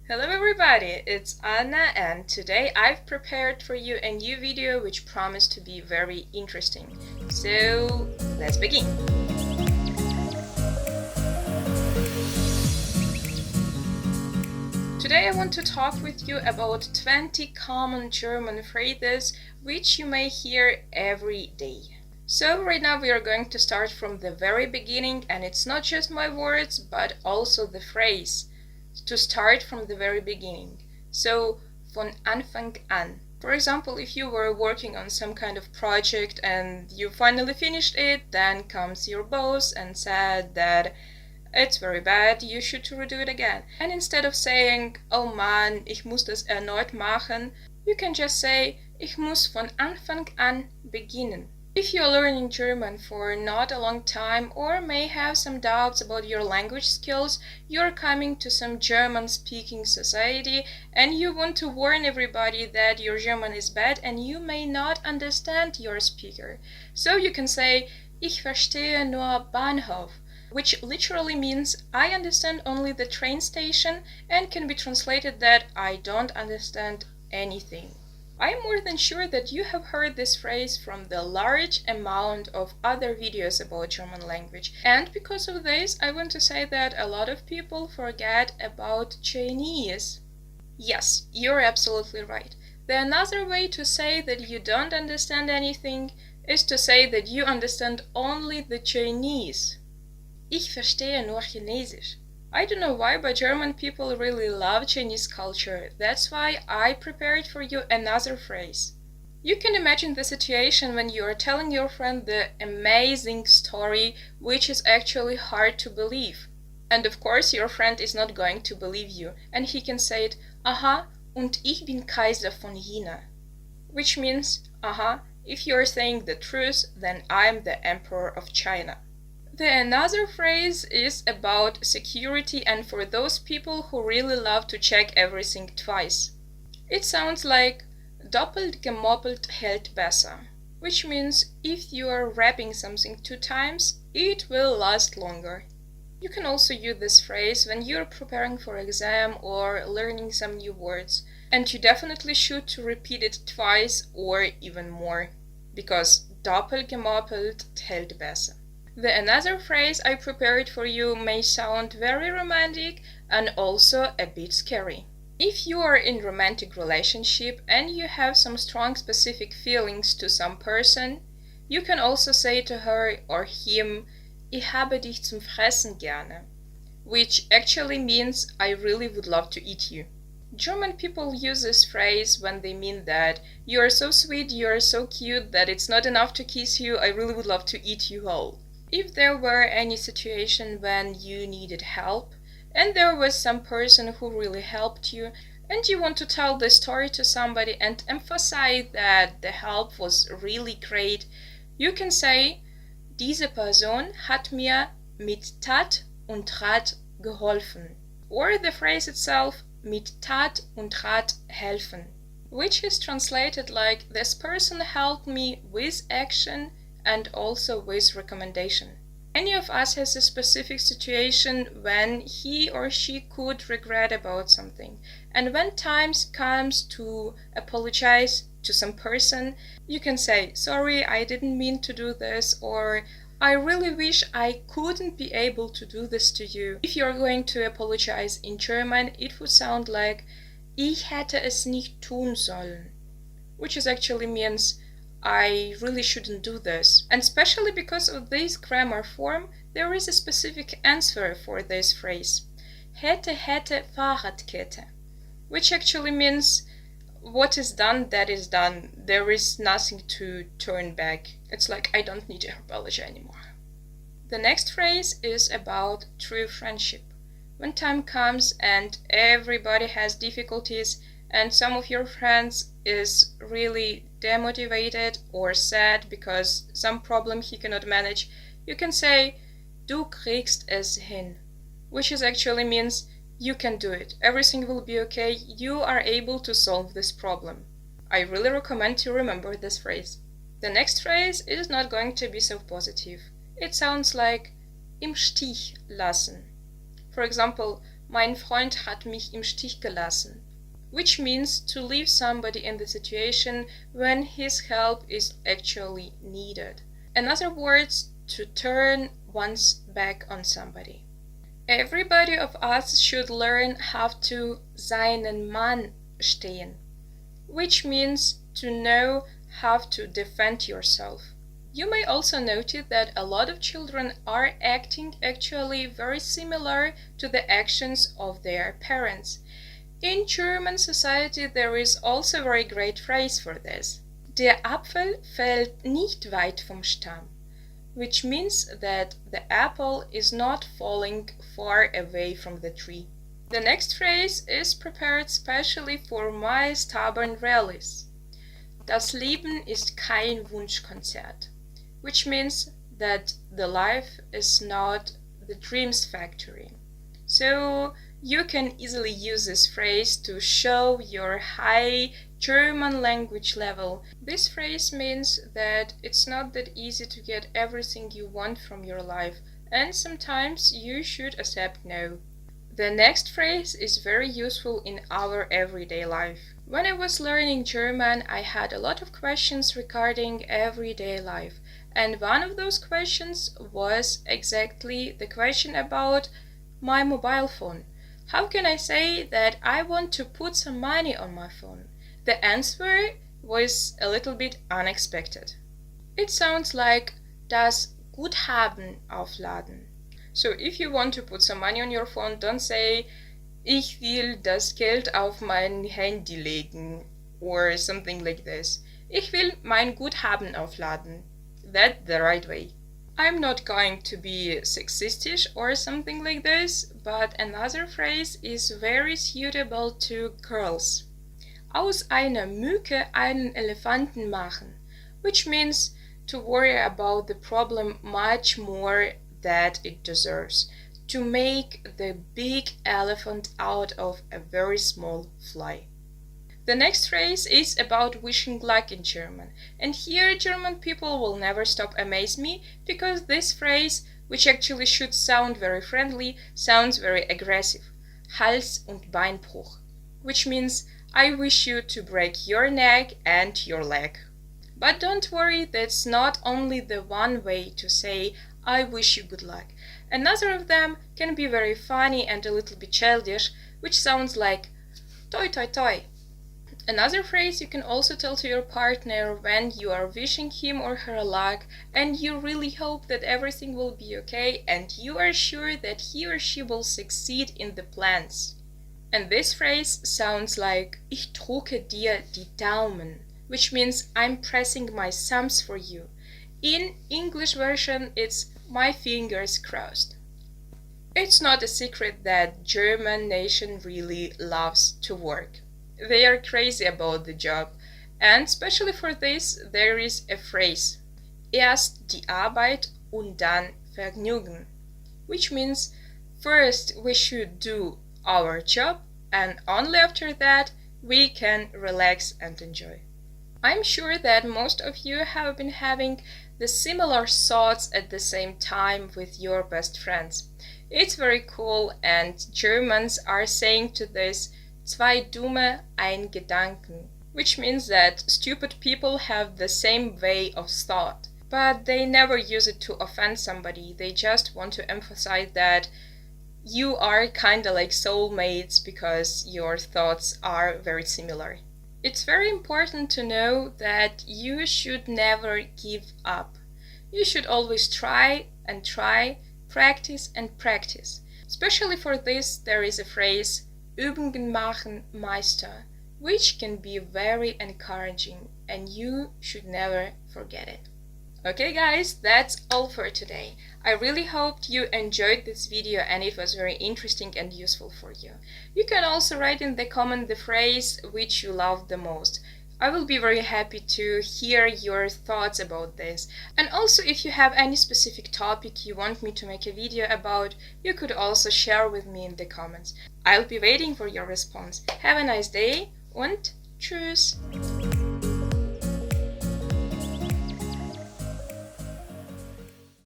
Hello everybody, it's Anna and today I've prepared for you a new video which promised to be very interesting. So let's begin! Today I want to talk with you about 20 common German phrases which you may hear every day. So right now we are going to start from the very beginning, and it's not just my words but also the phrase. To start from the very beginning. So, von Anfang an. For example, if you were working on some kind of project and you finally finished it, then comes your boss and said that it's very bad, you should redo it again. And instead of saying, oh man, ich muss das erneut machen, you can just say, ich muss von Anfang an beginnen. If you're learning German for not a long time or may have some doubts about your language skills, you're coming to some German-speaking society and you want to warn everybody that your German is bad and you may not understand your speaker. So you can say, ich verstehe nur Bahnhof, which literally means I understand only the train station and can be translated that I don't understand anything. I am more than sure that you have heard this phrase from the large amount of other videos about German language. And because of this, I want to say that a lot of people forget about Chinese. Yes, you're absolutely right. The another way to say that you don't understand anything is to say that you understand only the Chinese. Ich verstehe nur Chinesisch. I don't know why, but German people really love Chinese culture. That's why I prepared for you another phrase. You can imagine the situation when you are telling your friend the amazing story, which is actually hard to believe. And of course, your friend is not going to believe you, and he can say it, aha, und ich bin Kaiser von China. Which means, aha, if you are saying the truth, then I'm the Emperor of China. The another phrase is about security and for those people who really love to check everything twice. It sounds like doppelt gemoppelt hält besser, which means if you are wrapping something 2 times, it will last longer. You can also use this phrase when you're preparing for exam or learning some new words, and you definitely should to repeat it twice or even more, because doppelt gemoppelt hält besser. The another phrase I prepared for you may sound very romantic and also a bit scary. If you are in romantic relationship and you have some strong specific feelings to some person, you can also say to her or him, ich habe dich zum Fressen gerne, which actually means I really would love to eat you. German people use this phrase when they mean that you are so sweet, you are so cute that it's not enough to kiss you, I really would love to eat you whole. If there were any situation when you needed help and there was some person who really helped you and you want to tell the story to somebody and emphasize that the help was really great, you can say, diese Person hat mir mit Tat und Rat geholfen. Or the phrase itself, mit Tat und Rat helfen, which is translated like, this person helped me with action and also with recommendation. Any of us has a specific situation when he or she could regret about something. And when times comes to apologize to some person, you can say, sorry, I didn't mean to do this, or I really wish I couldn't be able to do this to you. If you're going to apologize in German, it would sound like, ich hätte es nicht tun sollen, which is actually means, I really shouldn't do this. And especially because of this grammar form, there is a specific answer for this phrase. Hätte Fahrradkette, which actually means what is done, that is done. There is nothing to turn back. It's like I don't need to apologize anymore. The next phrase is about true friendship. When time comes and everybody has difficulties and some of your friends is really demotivated or sad because some problem he cannot manage, you can say, du kriegst es hin, which is actually means you can do it, everything will be okay, you are able to solve this problem. I really recommend to remember this phrase. The next phrase is not going to be so positive. It sounds like im Stich lassen. For example, mein Freund hat mich im Stich gelassen, which means to leave somebody in the situation when his help is actually needed. In other words, to turn one's back on somebody. Everybody of us should learn how to seinen Mann stehen, which means to know how to defend yourself. You may also notice that a lot of children are acting actually very similar to the actions of their parents. In German society there is also a very great phrase for this. Der Apfel fällt nicht weit vom Stamm, which means that the apple is not falling far away from the tree. The next phrase is prepared specially for my stubborn rallies. Das Leben ist kein Wunschkonzert, which means that the life is not the dreams factory. So you can easily use this phrase to show your high German language level. This phrase means that it's not that easy to get everything you want from your life, and sometimes you should accept no. The next phrase is very useful in our everyday life. When I was learning German, I had a lot of questions regarding everyday life, and one of those questions was exactly the question about my mobile phone. How can I say that I want to put some money on my phone? The answer was a little bit unexpected. It sounds like das Guthaben aufladen. So if you want to put some money on your phone, don't say ich will das Geld auf mein Handy legen or something like this. Ich will mein Guthaben aufladen. That's the right way. I'm not going to be sexistisch or something like this, but another phrase is very suitable to girls. Aus einer Mücke einen Elefanten machen, which means to worry about the problem much more than it deserves, to make the big elephant out of a very small fly. The next phrase is about wishing luck in German, and here German people will never stop amaze me, because this phrase, which actually should sound very friendly, sounds very aggressive. Hals- und Beinbruch, which means I wish you to break your neck and your leg. But don't worry, that's not only the one way to say I wish you good luck. Another of them can be very funny and a little bit childish, which sounds like toi toi toi. Another phrase you can also tell to your partner when you are wishing him or her luck and you really hope that everything will be okay and you are sure that he or she will succeed in the plans. And this phrase sounds like Ich drücke dir die Daumen, which means I'm pressing my thumbs for you. In English version it's my fingers crossed. It's not a secret that German nation really loves to work. They are crazy about the job, and especially for this there is a phrase Erst die Arbeit und dann Vergnügen, which means first we should do our job and only after that we can relax and enjoy. I'm sure that most of you have been having the similar thoughts at the same time with your best friends. It's very cool, and Germans are saying to this Zwei Dumme, ein Gedanken, which means that stupid people have the same way of thought, but they never use it to offend somebody. They just want to emphasize that you are kinda like soulmates because your thoughts are very similar. It's very important to know that you should never give up. You should always try and try, practice and practice. Especially for this there is a phrase Übungen machen Meister, which can be very encouraging and you should never forget it. Okay guys, that's all for today. I really hope you enjoyed this video and it was very interesting and useful for you. You can also write in the comment the phrase which you loved the most. I will be very happy to hear your thoughts about this. And also if you have any specific topic you want me to make a video about, you could also share with me in the comments. I'll be waiting for your response. Have a nice day und tschüss!